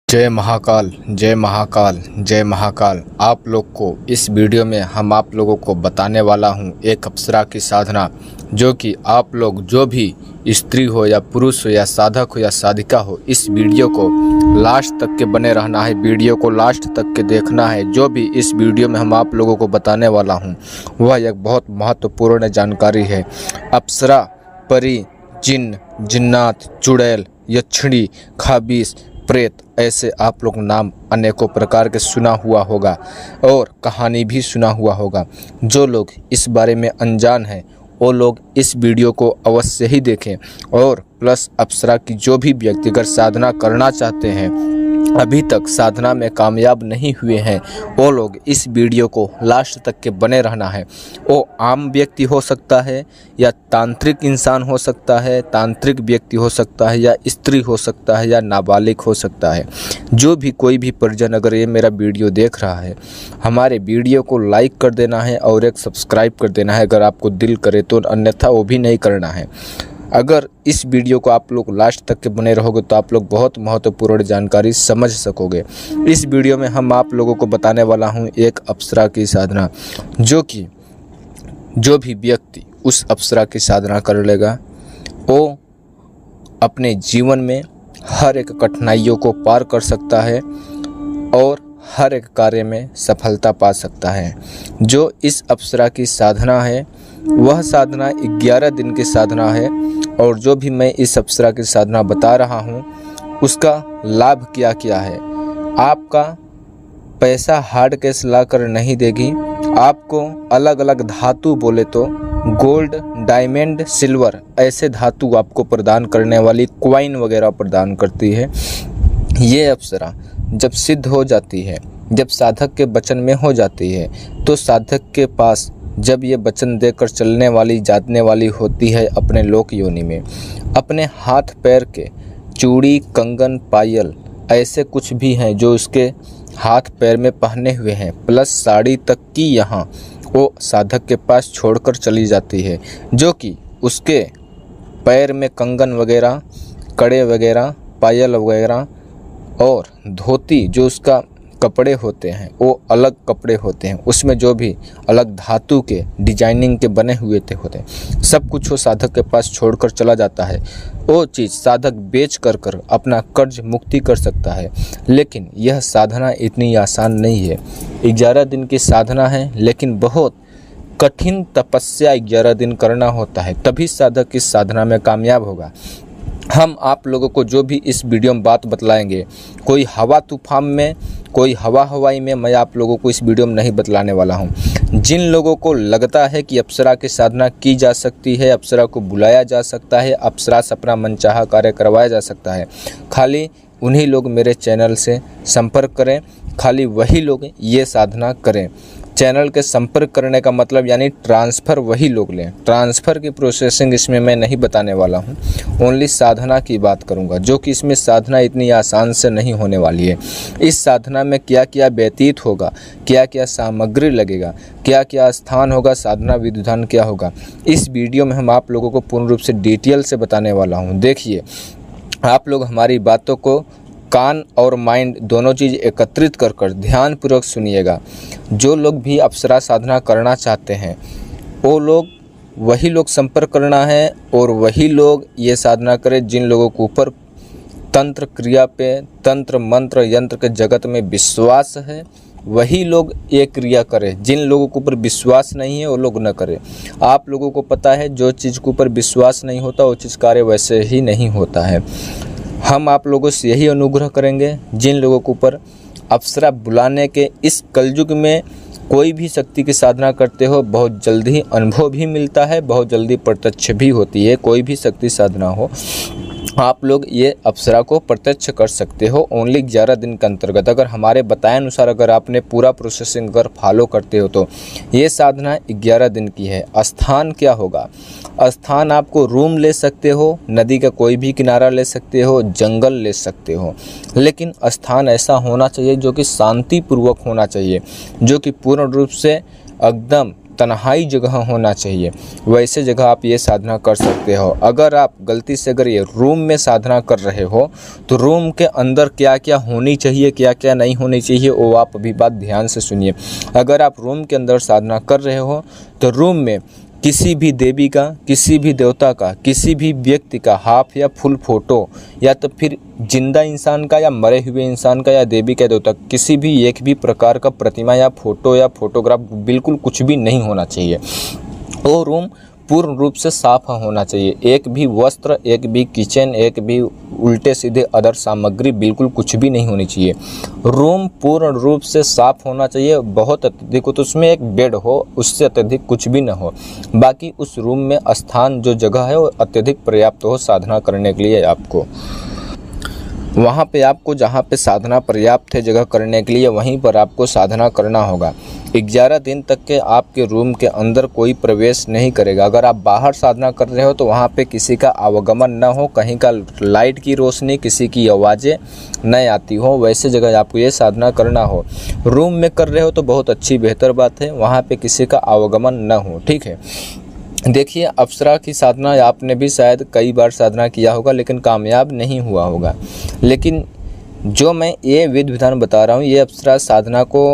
जय महाकाल, जय महाकाल, जय महाकाल। आप लोग को इस वीडियो में हम आप लोगों को बताने वाला हूं एक अप्सरा की साधना, जो कि आप लोग जो भी स्त्री हो या पुरुष हो या साधक हो या साधिका हो, इस वीडियो को लास्ट तक के बने रहना है। वीडियो को लास्ट तक के देखना है। जो भी इस वीडियो में हम आप लोगों को बताने वाला हूं वह एक बहुत महत्वपूर्ण जानकारी है। अप्सरा, परी, जिन्न, जिन्नात, चुड़ैल, यक्षिणी, खाबीस, प्रेत, ऐसे आप लोग नाम अनेकों प्रकार के सुना हुआ होगा और कहानी भी सुना हुआ होगा। जो लोग इस बारे में अनजान हैं वो लोग इस वीडियो को अवश्य ही देखें। और प्लस अप्सरा की जो भी व्यक्तिगत साधना करना चाहते हैं, अभी तक साधना में कामयाब नहीं हुए हैं, वो लोग इस वीडियो को लास्ट तक के बने रहना है। वो आम व्यक्ति हो सकता है या तांत्रिक इंसान हो सकता है, तांत्रिक व्यक्ति हो सकता है या स्त्री हो सकता है या नाबालिग हो सकता है। जो भी कोई भी परिजन अगर ये मेरा वीडियो देख रहा है, हमारे वीडियो को लाइक कर देना है और एक सब्सक्राइब कर देना है अगर आपको दिल करे तो, अन्यथा वो भी नहीं करना है। अगर इस वीडियो को आप लोग लास्ट तक के बने रहोगे तो आप लोग बहुत महत्वपूर्ण जानकारी समझ सकोगे। इस वीडियो में हम आप लोगों को बताने वाला हूं एक अप्सरा की साधना, जो कि जो भी व्यक्ति उस अप्सरा की साधना कर लेगा वो अपने जीवन में हर एक कठिनाइयों को पार कर सकता है और हर एक कार्य में सफलता पा सकता है। जो इस अप्सरा की साधना है वह साधना 11 दिन की साधना है और जो भी मैं इस अप्सरा की साधना बता रहा हूँ उसका लाभ क्या क्या है। आपका पैसा हार्ड कैश ला कर नहीं देगी, आपको अलग अलग धातु बोले तो गोल्ड, डायमंड, सिल्वर ऐसे धातु आपको प्रदान करने वाली क्वाइन वगैरह प्रदान करती है। ये अप्सरा जब सिद्ध हो जाती है, जब साधक के वचन में हो जाती है, तो साधक के पास जब ये वचन देकर चलने वाली, जाने वाली होती है अपने लोक योनि में, अपने हाथ पैर के चूड़ी, कंगन, पायल ऐसे कुछ भी हैं जो उसके हाथ पैर में पहने हुए हैं, प्लस साड़ी तक की यहाँ वो साधक के पास छोड़कर चली जाती है। जो कि उसके पैर में कंगन वगैरह, कड़े वगैरह, पायल वगैरह और धोती, जो उसका कपड़े होते हैं वो अलग कपड़े होते हैं, उसमें जो भी अलग धातु के डिजाइनिंग के बने हुए होते हैं, सब कुछ वो साधक के पास छोड़कर चला जाता है। वो चीज़ साधक बेच कर अपना कर्ज मुक्ति कर सकता है। लेकिन यह साधना इतनी आसान नहीं है। 11 दिन की साधना है, लेकिन बहुत कठिन तपस्या 11 दिन करना होता है, तभी साधक इस साधना में कामयाब होगा। हम आप लोगों को जो भी इस वीडियो में बात बतलाएंगे, कोई हवा तूफान में, कोई हवाई में मैं आप लोगों को इस वीडियो में नहीं बतलाने वाला हूं। जिन लोगों को लगता है कि अप्सरा की साधना की जा सकती है, अप्सरा को बुलाया जा सकता है, अप्सरा से अपना मनचाहा कार्य करवाया जा सकता है, खाली उन्हीं लोग मेरे चैनल से संपर्क करें, खाली वही लोग ये साधना करें। चैनल के संपर्क करने का मतलब यानी ट्रांसफ़र वही लोग लें। ट्रांसफ़र की प्रोसेसिंग इसमें मैं नहीं बताने वाला हूं, ओनली साधना की बात करूंगा, जो कि इसमें साधना इतनी आसान से नहीं होने वाली है। इस साधना में क्या क्या व्यतीत होगा, क्या क्या सामग्री लगेगा, क्या क्या स्थान होगा, साधना विधान क्या होगा, इस वीडियो में हम आप लोगों को पूर्ण रूप से डिटेल से बताने वाला हूँ। देखिए, आप लोग हमारी बातों को कान और माइंड दोनों चीज़ एकत्रित कर ध्यानपूर्वक सुनिएगा। जो लोग भी अप्सरा साधना करना चाहते हैं वो लोग वही लोग संपर्क करना है और वही लोग ये साधना करें जिन लोगों के ऊपर तंत्र क्रिया पे, तंत्र मंत्र यंत्र के जगत में विश्वास है, वही लोग ये क्रिया करें। जिन लोगों के ऊपर विश्वास नहीं है वो लोग न करें। आप लोगों को पता है जो चीज़ के ऊपर विश्वास नहीं होता वो चीज़ कार्य वैसे ही नहीं होता है। हम आप लोगों से यही अनुग्रह करेंगे, जिन लोगों के ऊपर अप्सरा बुलाने के इस कलयुग में कोई भी शक्ति की साधना करते हो, बहुत जल्दी अनुभव भी मिलता है, बहुत जल्दी प्रत्यक्ष भी होती है। कोई भी शक्ति साधना हो, आप लोग ये अप्सरा को प्रत्यक्ष कर सकते हो ओनली 11 दिन के अंतर्गत। अगर हमारे बताए अनुसार अगर आपने पूरा प्रोसेसिंग अगर फॉलो करते हो तो ये साधना 11 दिन की है। स्थान क्या होगा? स्थान आपको रूम ले सकते हो, नदी का कोई भी किनारा ले सकते हो, जंगल ले सकते हो, लेकिन स्थान ऐसा होना चाहिए जो कि शांतिपूर्वक होना चाहिए, जो कि पूर्ण रूप से एकदम तन्हाई जगह होना चाहिए, वैसे जगह आप ये साधना कर सकते हो। अगर आप गलती से अगर ये रूम में साधना कर रहे हो तो रूम के अंदर क्या क्या होनी चाहिए, क्या क्या नहीं होनी चाहिए, वो आप अभी बात ध्यान से सुनिए। अगर आप रूम के अंदर साधना कर रहे हो तो रूम में किसी भी देवी का, किसी भी देवता का, किसी भी व्यक्ति का हाफ या फुल फोटो, या तो फिर जिंदा इंसान का या मरे हुए इंसान का या देवी का, देवता, किसी भी एक भी प्रकार का प्रतिमा या फोटो या फोटोग्राफ बिल्कुल कुछ भी नहीं होना चाहिए। वो रूम पूर्ण रूप से साफ होना चाहिए। एक भी वस्त्र, एक भी किचन, एक भी उल्टे सीधे अदर सामग्री बिल्कुल कुछ भी नहीं होनी चाहिए। रूम पूर्ण रूप से साफ होना चाहिए। बहुत अत्यधिक हो तो उसमें एक बेड हो, उससे अत्यधिक कुछ भी ना हो। बाकी उस रूम में स्थान जो जगह है वो अत्यधिक पर्याप्त हो साधना करने के लिए। आपको वहाँ पे आपको जहाँ पे साधना पर्याप्त है जगह करने के लिए, वहीं पर आपको साधना करना होगा। 11 दिन तक के आपके रूम के अंदर कोई प्रवेश नहीं करेगा। अगर आप बाहर साधना कर रहे हो तो वहाँ पे किसी का आवागमन न हो, कहीं का लाइट की रोशनी, किसी की आवाज़ें न आती हो, वैसे जगह आपको ये साधना करना हो। रूम में कर रहे हो तो बहुत अच्छी बेहतर बात है, वहाँ पे किसी का आवागमन न हो, ठीक है। देखिए, अप्सरा की साधना आपने भी शायद कई बार साधना किया होगा लेकिन कामयाब नहीं हुआ होगा। लेकिन जो मैं ये विधि विधान बता रहा हूँ, ये अप्सरा साधना को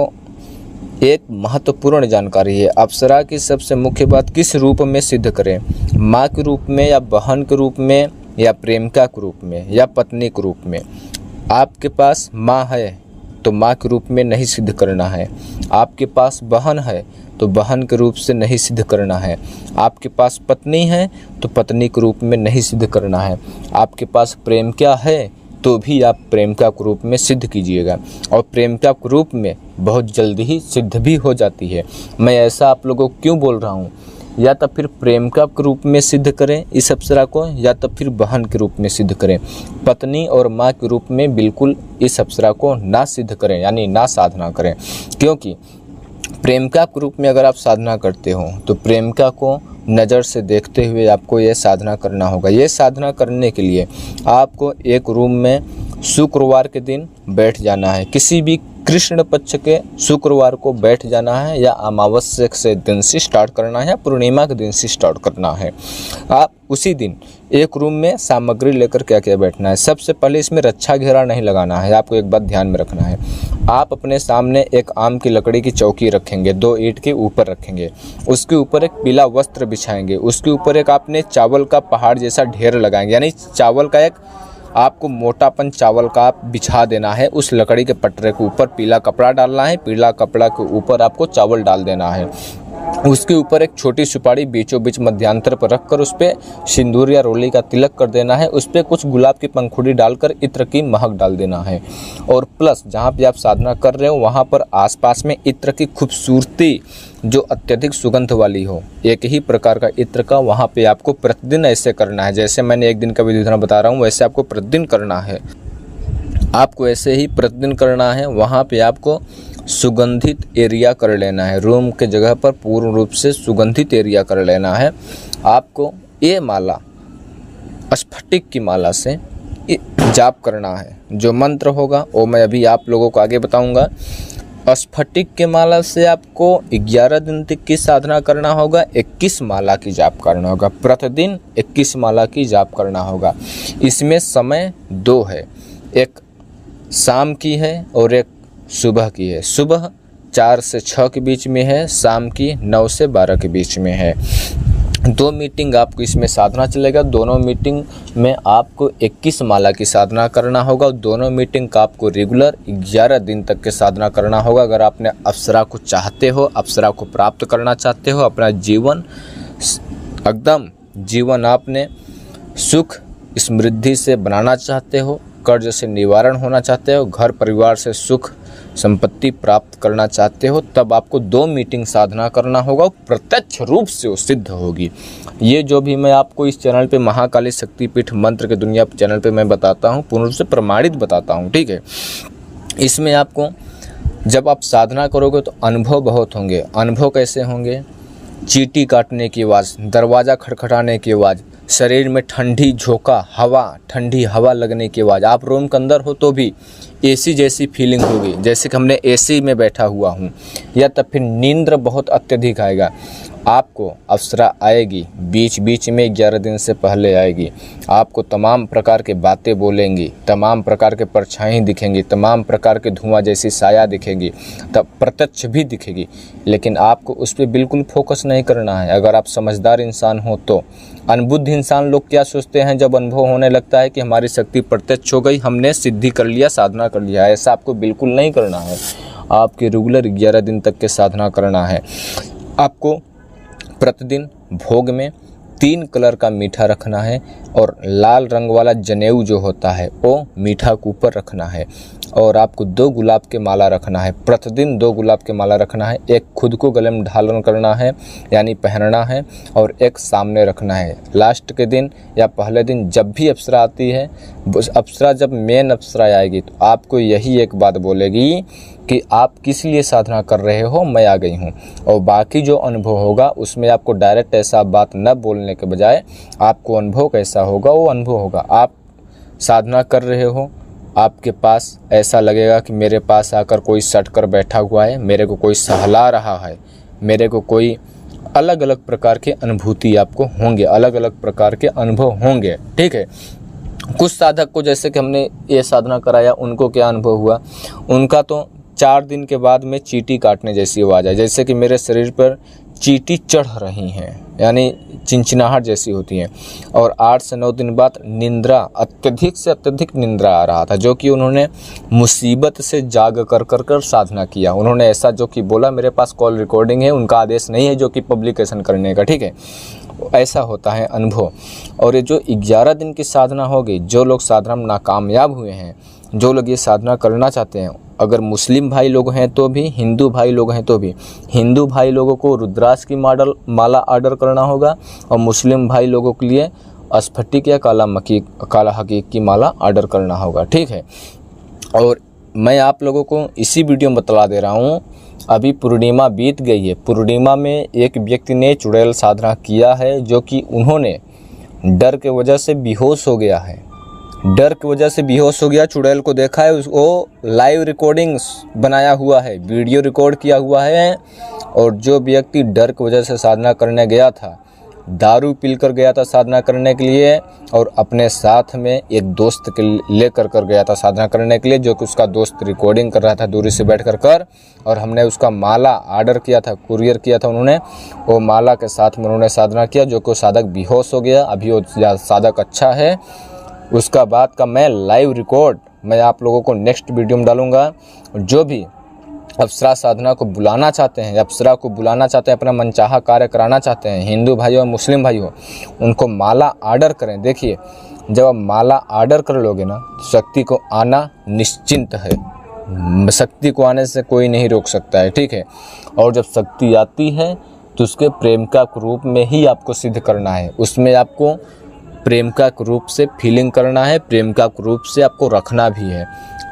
एक महत्वपूर्ण जानकारी है। अप्सरा की सबसे मुख्य बात, किस रूप में सिद्ध करें, माँ के रूप में या बहन के रूप में या प्रेमिका के रूप में या पत्नी के रूप में। आपके पास माँ है तो माँ के रूप में नहीं सिद्ध करना है। आपके पास बहन है तो बहन के रूप से नहीं सिद्ध करना है। आपके पास पत्नी है तो पत्नी के रूप में नहीं सिद्ध करना है। आपके पास प्रेमिका है तो भी आप प्रेमिका के रूप में सिद्ध कीजिएगा, और प्रेमिका के रूप में बहुत जल्दी ही सिद्ध भी हो जाती है। मैं ऐसा आप लोगों को क्यों बोल रहा हूँ? या तो फिर प्रेमिका के रूप में सिद्ध करें इस अप्सरा को, या तो फिर बहन के रूप में सिद्ध करें। पत्नी और माँ के रूप में बिल्कुल इस अप्सरा को ना सिद्ध करें, यानी ना साधना करें। क्योंकि प्रेमिका के रूप में अगर आप साधना करते हो तो प्रेमिका को नज़र से देखते हुए आपको ये साधना करना होगा। ये साधना करने के लिए आपको एक रूम में शुक्रवार के दिन बैठ जाना है। किसी भी कृष्ण पक्ष के शुक्रवार को बैठ जाना है, या अमावस्या से दिन से स्टार्ट करना है या पूर्णिमा के दिन से स्टार्ट करना है। आप उसी दिन एक रूम में सामग्री लेकर क्या क्या बैठना है। सबसे पहले इसमें रक्षा घेरा नहीं लगाना है। आपको एक बात ध्यान में रखना है, आप अपने सामने एक आम की लकड़ी की चौकी रखेंगे, 2 ईंट के ऊपर रखेंगे, उसके ऊपर एक पीला वस्त्र बिछाएंगे, उसके ऊपर एक आपने चावल का पहाड़ जैसा ढेर लगाएंगे, यानी चावल का एक आपको मोटापन चावल का आप बिछा देना है। उस लकड़ी के पटरे के ऊपर पीला कपड़ा डालना है, पीला कपड़ा के ऊपर आपको चावल डाल देना है। उसके ऊपर एक छोटी सुपारी बीचों बीच मध्यांतर पर रखकर उस पर सिंदूर या रोली का तिलक कर देना है। उस पर कुछ गुलाब की पंखुड़ी डालकर इत्र की महक डाल देना है। और प्लस जहाँ पे आप साधना कर रहे हो वहाँ पर आसपास में इत्र की खूबसूरती जो अत्यधिक सुगंध वाली हो, एक ही प्रकार का इत्र का, वहाँ पे आपको प्रतिदिन ऐसे करना है। जैसे मैंने एक दिन का विधि विधान बता रहा हूँ वैसे आपको प्रतिदिन करना है। आपको ऐसे ही प्रतिदिन करना है। वहाँ पे आपको सुगंधित एरिया कर लेना है। रूम के जगह पर पूर्ण रूप से सुगंधित एरिया कर लेना है। आपको ये माला स्फटिक की माला से जाप करना है। जो मंत्र होगा वो मैं अभी आप लोगों को आगे बताऊंगा। स्फटिक के माला से आपको 11 दिन तक की साधना करना होगा। 21 माला की जाप करना होगा। प्रतिदिन 21 माला की जाप करना होगा। इसमें समय 2 है, एक शाम की है और एक सुबह की है। सुबह 4 से 6 के बीच में है, शाम की 9 से 12 के बीच में है। 2 मीटिंग आपको इसमें साधना चलेगा। दोनों मीटिंग में आपको 21 माला की साधना करना होगा। दोनों मीटिंग का आपको रेगुलर 11 दिन तक के साधना करना होगा। अगर आपने अप्सरा को चाहते हो, अप्सरा को प्राप्त करना चाहते हो, अपना जीवन एकदम जीवन आपने सुख समृद्धि से बनाना चाहते हो, कर्ज से निवारण होना चाहते हो, घर परिवार से सुख संपत्ति प्राप्त करना चाहते हो, तब आपको 2 मीटिंग साधना करना होगा। प्रत्यक्ष रूप से वो सिद्ध होगी। ये जो भी मैं आपको इस चैनल पे महाकाली शक्तिपीठ मंत्र के दुनिया चैनल पे मैं बताता हूँ, पूर्ण रूप से प्रमाणित बताता हूँ, ठीक है। इसमें आपको जब आप साधना करोगे तो अनुभव बहुत होंगे। अनुभव कैसे होंगे? चींटी काटने की आवाज़, दरवाज़ा खटखटाने की आवाज़, शरीर में ठंडी झोंका हवा, ठंडी हवा लगने की आवाज़। आप रूम के अंदर हो तो भी एसी जैसी फीलिंग होगी, जैसे कि हमने एसी में बैठा हुआ हूँ, या तब फिर नींद बहुत अत्यधिक आएगा। आपको अप्सरा आएगी, बीच बीच में 11 दिन से पहले आएगी। आपको तमाम प्रकार के बातें बोलेंगी, तमाम प्रकार के परछाई दिखेंगी, तमाम प्रकार के धुआं जैसी साया दिखेगी, तब प्रत्यक्ष भी दिखेगी। लेकिन आपको उस पर बिल्कुल फोकस नहीं करना है। अगर आप समझदार इंसान हो तो। अनबुद्ध इंसान लोग क्या सोचते हैं, जब अनुभव होने लगता है कि हमारी शक्ति प्रत्यक्ष हो गई, हमने सिद्धि कर लिया, साधना कर लिया, ऐसा आपको बिल्कुल नहीं करना है। आपके रेगुलर 11 दिन तक के साधना करना है। आपको प्रतिदिन भोग में 3 कलर का मीठा रखना है और लाल रंग वाला जनेऊ जो होता है वो मीठा के ऊपर रखना है। और आपको 2 गुलाब के माला रखना है, प्रतिदिन 2 गुलाब के माला रखना है। एक खुद को गले में धारण करना है यानी पहनना है, और एक सामने रखना है। लास्ट के दिन या पहले दिन जब भी अप्सरा आती है, अप्सरा जब मेन अप्सरा आएगी तो आपको यही एक बात बोलेगी कि आप किस लिए साधना कर रहे हो, मैं आ गई हूँ। और बाकी जो अनुभव होगा उसमें आपको डायरेक्ट ऐसा बात न बोलने के बजाय आपको अनुभव कैसा होगा वो अनुभव होगा। आप साधना कर रहे हो, आपके पास ऐसा लगेगा कि मेरे पास आकर कोई सट कर बैठा हुआ है, मेरे को कोई सहला रहा है, मेरे को कोई अलग अलग प्रकार के अनुभूति आपको होंगे, अलग अलग प्रकार के अनुभव होंगे। ठीक है। कुछ साधक को, जैसे कि हमने ये साधना कराया, उनको क्या अनुभव हुआ, उनका तो 4 दिन के बाद में चींटी काटने जैसी आवाज़ आई, जैसे कि मेरे शरीर पर चींटी चढ़ रही हैं, यानी चिंचिनाहट जैसी होती है। और 8 से 9 दिन बाद निंद्रा, अत्यधिक से अत्यधिक निंद्रा आ रहा था, जो कि उन्होंने मुसीबत से जाग कर साधना किया। उन्होंने ऐसा जो कि बोला, मेरे पास कॉल रिकॉर्डिंग है, उनका आदेश नहीं है जो कि पब्लिकेशन करने का। ठीक है, ऐसा होता है अनुभव। और ये जो 11 दिन की साधना होगी, जो लोग साधना में नाकामयाब हुए हैं, जो लोग ये साधना करना चाहते हैं, अगर मुस्लिम भाई लोग हैं तो भी, हिंदू भाई लोग हैं तो भी, हिंदू भाई लोगों को रुद्राक्ष की माला ऑर्डर करना होगा, और मुस्लिम भाई लोगों के लिए स्फटिक या काला हकीक की माला ऑर्डर करना होगा। ठीक है। और मैं आप लोगों को इसी वीडियो में बतला दे रहा हूँ, अभी पूर्णिमा बीत गई है। पूर्णिमा में एक व्यक्ति ने चुड़ैल साधना किया है, जो कि उन्होंने डर के वजह से बेहोश हो गया है, डर की वजह से बेहोश हो गया। चुड़ैल को देखा है, वो लाइव रिकॉर्डिंग्स बनाया हुआ है, वीडियो रिकॉर्ड किया हुआ है। और जो व्यक्ति डर की वजह से साधना करने गया था, दारू पीकर गया था साधना करने के लिए, और अपने साथ में एक दोस्त के लेकर गया था साधना करने के लिए, जो कि उसका दोस्त रिकॉर्डिंग कर रहा था दूरी से बैठ कर। और हमने उसका माला ऑर्डर किया था, कुरियर किया था उन्होंने, वो माला के साथ में उन्होंने साधना किया, जो कि साधक बेहोश हो गया। अभी वो साधक अच्छा है। उसका बाद का मैं लाइव रिकॉर्ड मैं आप लोगों को नेक्स्ट वीडियो में डालूंगा। जो भी अप्सरा साधना को बुलाना चाहते हैं, अप्सरा को बुलाना चाहते हैं, अपना मनचाहा कार्य कराना चाहते हैं, हिंदू भाई और मुस्लिम भाई हो, उनको माला ऑर्डर करें। देखिए, जब आप माला ऑर्डर कर लोगे ना, तो शक्ति को आना निश्चिंत है, शक्ति को आने से कोई नहीं रोक सकता है। ठीक है। और जब शक्ति आती है तो उसके प्रेम का रूप में ही आपको सिद्ध करना है, उसमें आपको प्रेम का रूप से फीलिंग करना है, प्रेम का रूप से आपको रखना भी है।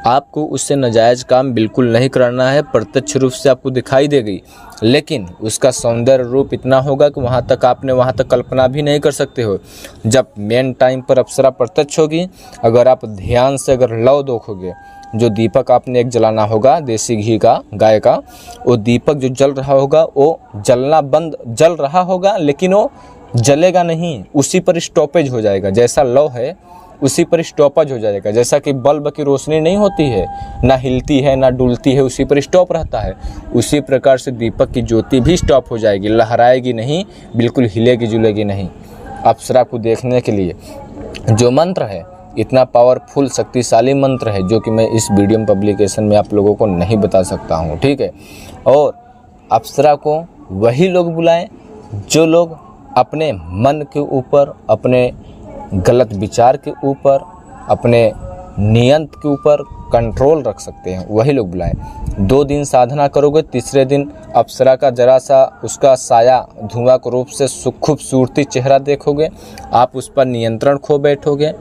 आपको उससे नाजायज़ काम बिल्कुल नहीं करना है। प्रत्यक्ष रूप से आपको दिखाई देगी, लेकिन उसका सौंदर्य रूप इतना होगा कि वहाँ तक कल्पना भी नहीं कर सकते हो। जब मेन टाइम पर अप्सरा प्रत्यक्ष होगी, अगर आप ध्यान से अगर लव देखोगे, जो दीपक आपने एक जलाना होगा देसी घी का, गाय का, वो दीपक जो जल रहा होगा वो जल रहा होगा, लेकिन वो जलेगा नहीं, उसी पर स्टॉपेज हो जाएगा। जैसा लौ है उसी पर स्टॉपेज हो जाएगा। जैसा कि बल्ब की रोशनी नहीं होती है, ना हिलती है ना डुलती है, उसी पर स्टॉप रहता है, उसी प्रकार से दीपक की ज्योति भी स्टॉप हो जाएगी, लहराएगी नहीं, बिल्कुल हिलेगी जुलेगी नहीं। अप्सरा को देखने के लिए जो मंत्र है, इतना पावरफुल शक्तिशाली मंत्र है, जो कि मैं इस वीडियो में पब्लिकेशन में आप लोगों को नहीं बता सकता हूँ। ठीक है। और अप्सरा को वही लोग बुलाएं जो लोग अपने मन के ऊपर, अपने गलत विचार के ऊपर, अपने नियंत्रण के ऊपर कंट्रोल रख सकते हैं, वही लोग बुलाएं। 2 दिन साधना करोगे, तीसरे दिन अप्सरा का जरा सा उसका साया धुआं के रूप से खूबसूरती चेहरा देखोगे, आप उस पर नियंत्रण खो बैठोगे,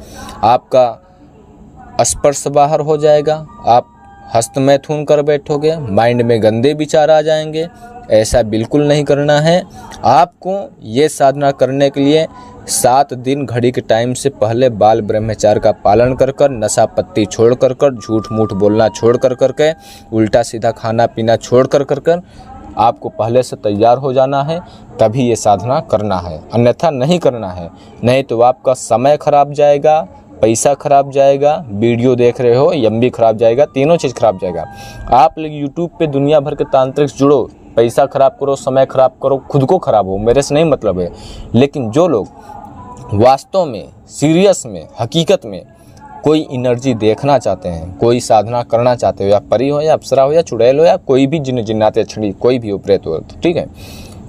आपका स्पर्श बाहर हो जाएगा, आप हस्तमैथुन कर बैठोगे, माइंड में गंदे विचार आ जाएंगे। ऐसा बिल्कुल नहीं करना है। आपको ये साधना करने के लिए 7 दिन घड़ी के टाइम से पहले बाल ब्रह्मचार्य का पालन कर कर, नशा पत्ती छोड़ कर कर, झूठ मूठ बोलना छोड़ कर कर के, उल्टा सीधा खाना पीना छोड़ कर कर कर आपको पहले से तैयार हो जाना है, तभी ये साधना करना है, अन्यथा नहीं करना है। नहीं तो आपका समय खराब जाएगा, पैसा खराब जाएगा, वीडियो देख रहे हो एमबी खराब जाएगा, तीनों चीज़ खराब जाएगा। आप लोग यूट्यूब पे दुनिया भर के तांत्रिक जुड़ो, पैसा खराब करो, समय खराब करो, खुद को खराब हो, मेरे से नहीं मतलब है। लेकिन जो लोग वास्तव में, सीरियस में, हकीकत में कोई एनर्जी देखना चाहते हैं, कोई साधना करना चाहते हो, या परी हो या अप्सरा हो या चुड़ैल हो या कोई भी जिन्नात या छड़ी कोई भी प्रेत हो, ठीक है,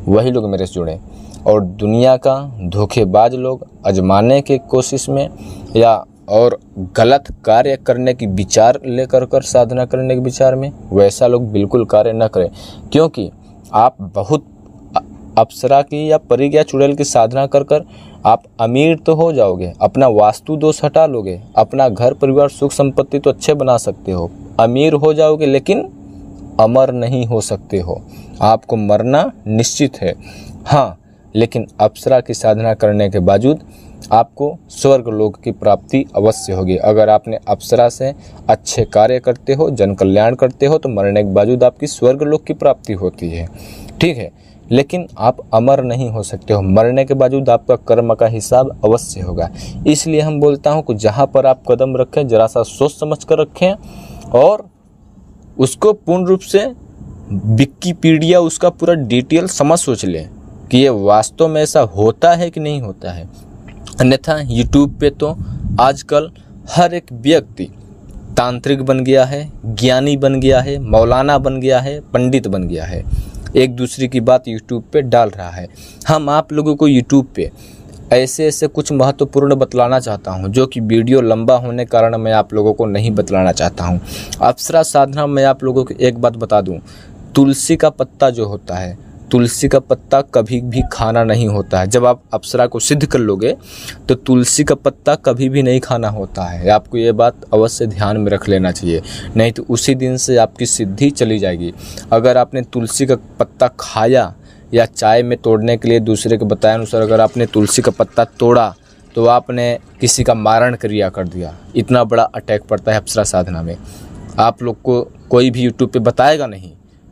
वही लोग मेरे से जुड़े। और दुनिया का धोखेबाज लोग आजमाने के कोशिश में या और गलत कार्य करने की विचार लेकर कर साधना करने के विचार में, वैसा लोग बिल्कुल कार्य न करें। क्योंकि आप बहुत अप्सरा की या परी या चुड़ैल की साधना कर कर आप अमीर तो हो जाओगे, अपना वास्तु दोष हटा लोगे, अपना घर परिवार सुख संपत्ति तो अच्छे बना सकते हो, अमीर हो जाओगे, लेकिन अमर नहीं हो सकते हो। आपको मरना निश्चित है। हाँ, लेकिन अप्सरा की साधना करने के बावजूद आपको स्वर्ग लोक की प्राप्ति अवश्य होगी। अगर आपने अप्सरा से अच्छे कार्य करते हो, जन कल्याण करते हो, तो मरने के बावजूद आपकी स्वर्ग लोक की प्राप्ति होती है, ठीक है। लेकिन आप अमर नहीं हो सकते हो, मरने के बावजूद आपका कर्म का हिसाब अवश्य होगा। इसलिए हम बोलता हूँ कि जहाँ पर आप कदम रखें जरा सा सोच समझ कर रखें और उसको पूर्ण रूप से विकिपीडिया उसका पूरा डिटेल समझ सोच लें कि ये वास्तव में ऐसा होता है कि नहीं होता है। अन्यथा यूट्यूब पे तो आजकल हर एक व्यक्ति तांत्रिक बन गया है, ज्ञानी बन गया है, मौलाना बन गया है, पंडित बन गया है, एक दूसरे की बात यूट्यूब पे डाल रहा है। हम आप लोगों को यूट्यूब पे ऐसे कुछ महत्वपूर्ण बतलाना चाहता हूं, जो कि वीडियो लंबा होने के कारण मैं आप लोगों को नहीं बतलाना चाहता हूं। अप्सरा साधना में आप लोगों को एक बात बता दूं, तुलसी का पत्ता जो होता है, तुलसी का पत्ता कभी भी खाना नहीं होता है। जब आप अप्सरा को सिद्ध कर लोगे तो तुलसी का पत्ता कभी भी नहीं खाना होता है। आपको ये बात अवश्य ध्यान में रख लेना चाहिए, नहीं तो उसी दिन से आपकी सिद्धि चली जाएगी। अगर आपने तुलसी का पत्ता खाया या चाय में तोड़ने के लिए दूसरे के बताए अनुसार अगर आपने तुलसी का पत्ता तोड़ा तो आपने किसी का मारण क्रिया कर दिया। इतना बड़ा अटैक पड़ता है अप्सरा साधना में। आप लोग को कोई भी यूट्यूब पे बताएगा नहीं,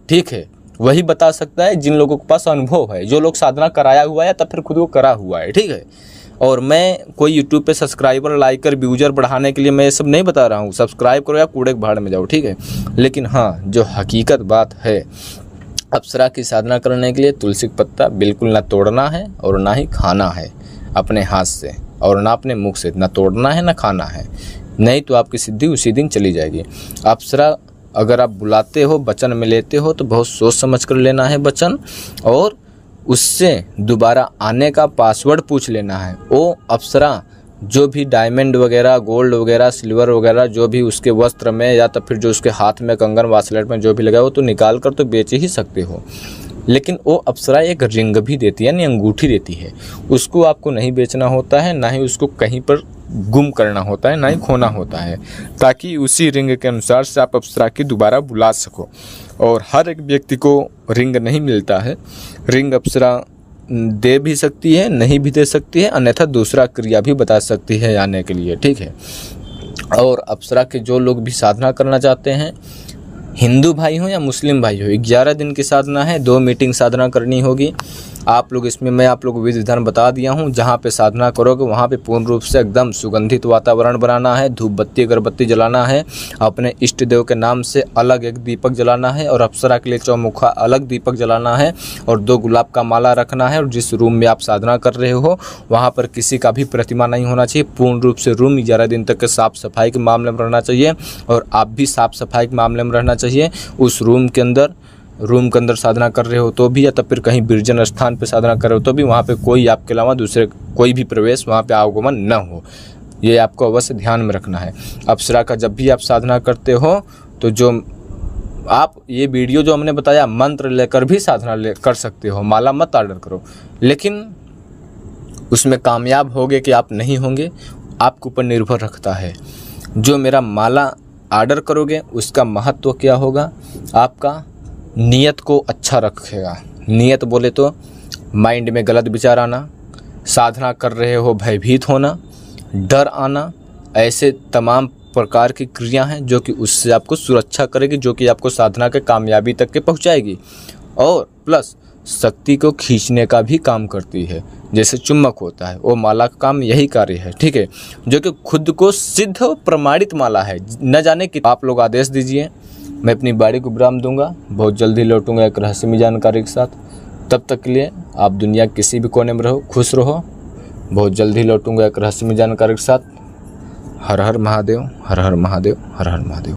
ठीक है, वही बता सकता है जिन लोगों के पास अनुभव है, जो लोग साधना कराया हुआ है तब फिर खुद को करा हुआ है, ठीक है। और मैं कोई यूट्यूब पे सब्सक्राइबर लाइकर व्यूजर बढ़ाने के लिए मैं ये सब नहीं बता रहा हूँ, सब्सक्राइब करो या कूड़े के भाड़ में जाओ, ठीक है। लेकिन हाँ, जो हकीकत बात है, अप्सरा की साधना करने के लिए तुलसी का पत्ता बिल्कुल ना तोड़ना है और ना ही खाना है अपने हाथ से, और ना अपने मुख से, ना तोड़ना है ना खाना है, नहीं तो आपकी सिद्धि उसी दिन चली जाएगी। अप्सरा अगर आप बुलाते हो, वचन में लेते हो, तो बहुत सोच समझ कर लेना है वचन, और उससे दोबारा आने का पासवर्ड पूछ लेना है। वो अप्सरा जो भी डायमंड वगैरह, गोल्ड वगैरह, सिल्वर वगैरह जो भी उसके वस्त्र में या तो फिर जो उसके हाथ में, कंगन, वासलेट में जो भी लगा हो, तो निकाल कर तो बेच ही सकते हो। लेकिन वो अप्सरा एक रिंग भी देती है, यानी अंगूठी देती है, उसको आपको नहीं बेचना होता है, ना ही उसको कहीं पर गुम करना होता है, ना ही खोना होता है, ताकि उसी रिंग के अनुसार से आप अप्सरा की दोबारा बुला सको। और हर एक व्यक्ति को रिंग नहीं मिलता है, रिंग अप्सरा दे भी सकती है, नहीं भी दे सकती है, अन्यथा दूसरा क्रिया भी बता सकती है आने के लिए, ठीक है। और अप्सरा के जो लोग भी साधना करना चाहते हैं, हिंदू भाई हो या मुस्लिम भाई हो, 11 दिन की साधना है, 2 मीटिंग साधना करनी होगी। आप लोग इसमें मैं आप लोग को विधि विधान बता दिया हूँ। जहाँ पे साधना करोगे वहाँ पे पूर्ण रूप से एकदम सुगंधित वातावरण बनाना है, धूप बत्ती अगरबत्ती जलाना है, अपने इष्ट देव के नाम से अलग एक दीपक जलाना है, और अप्सरा के लिए चौमुखा अलग दीपक जलाना है, और 2 गुलाब का माला रखना है। और जिस रूम में आप साधना कर रहे हो वहाँ पर किसी का भी प्रतिमा नहीं होना चाहिए। पूर्ण रूप से रूम 11 दिन तक के साफ सफाई के मामले में रहना चाहिए, और आप भी साफ सफाई के मामले में रहना चाहिए। उस रूम के अंदर साधना कर रहे हो तो भी, या तब फिर कहीं निर्जन स्थान पे साधना कर रहे हो तो भी, वहाँ पे कोई आपके अलावा दूसरे कोई भी प्रवेश वहाँ पे आगमन न हो, ये आपको अवश्य ध्यान में रखना है। अप्सरा का जब भी आप साधना करते हो तो जो आप ये वीडियो जो हमने बताया, मंत्र लेकर भी साधना कर सकते हो, माला मत ऑर्डर करो। लेकिन उसमें कामयाब होगे कि आप नहीं होंगे, आपके ऊपर निर्भर रखता है। जो मेरा माला ऑर्डर करोगे उसका महत्व क्या होगा, आपका नियत को अच्छा रखेगा। नियत बोले तो माइंड में गलत विचार आना, साधना कर रहे हो भयभीत होना, डर आना, ऐसे तमाम प्रकार की क्रिया हैं जो कि उससे आपको सुरक्षा करेगी, जो कि आपको साधना के कामयाबी तक के पहुंचाएगी। और प्लस शक्ति को खींचने का भी काम करती है, जैसे चुम्बक होता है, वो माला का काम यही कार्य है, ठीक है, जो कि खुद को सिद्ध और प्रमाणित माला है। न जाने कि आप लोग आदेश दीजिए, मैं अपनी बाड़ी को विराम दूंगा। बहुत जल्दी लौटूंगा एक रहस्यमय जानकारी के साथ। तब तक के लिए आप दुनिया किसी भी कोने में रहो, खुश रहो। बहुत जल्दी लौटूंगा एक रहस्यमय जानकारी के साथ। हर हर महादेव, हर हर महादेव, हर हर महादेव।